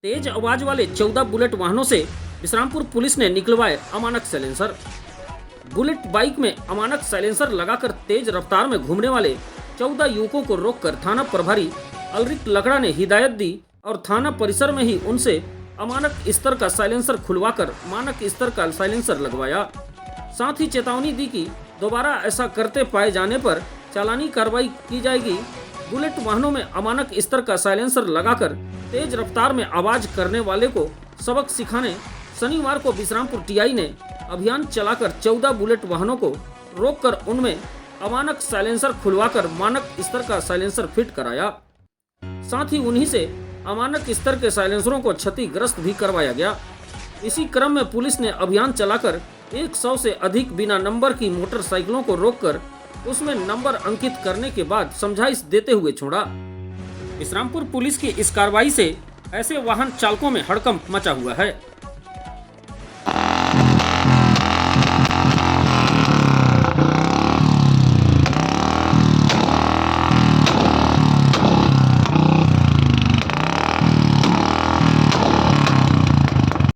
तेज आवाज वाले 14 बुलेट वाहनों से विश्रामपुर पुलिस ने निकलवाए अमानक साइलेंसर। बुलेट बाइक में अमानक साइलेंसर लगाकर तेज रफ्तार में घूमने वाले 14 युवकों को रोककर थाना प्रभारी अलरिक लकड़ा ने हिदायत दी और थाना परिसर में ही उनसे अमानक स्तर का साइलेंसर खुलवाकर मानक स्तर का साइलेंसर लगवाया। साथ ही चेतावनी दी कि दोबारा ऐसा करते पाए जाने पर चालानी कार्रवाई की जाएगी। बुलेट वाहनों में अमानक स्तर का साइलेंसर लगाकर तेज रफ्तार में आवाज करने वाले को सबक सिखाने शनिवार को विश्रामपुर टीआई ने अभियान चलाकर 14 बुलेट वाहनों को रोककर उनमें अमानक साइलेंसर खुलवाकर मानक स्तर का साइलेंसर फिट कराया। साथ ही उन्हीं से अमानक स्तर के साइलेंसरों को क्षतिग्रस्त भी करवाया गया। इसी क्रम में पुलिस ने अभियान चलाकर 100 से अधिक बिना नंबर की मोटरसाइकिलों को रोककर उसमें नंबर अंकित करने के बाद समझाइश देते हुए छोड़ा। विश्रामपुर पुलिस की इस कार्रवाई से ऐसे वाहन चालकों में हड़कंप मचा हुआ है।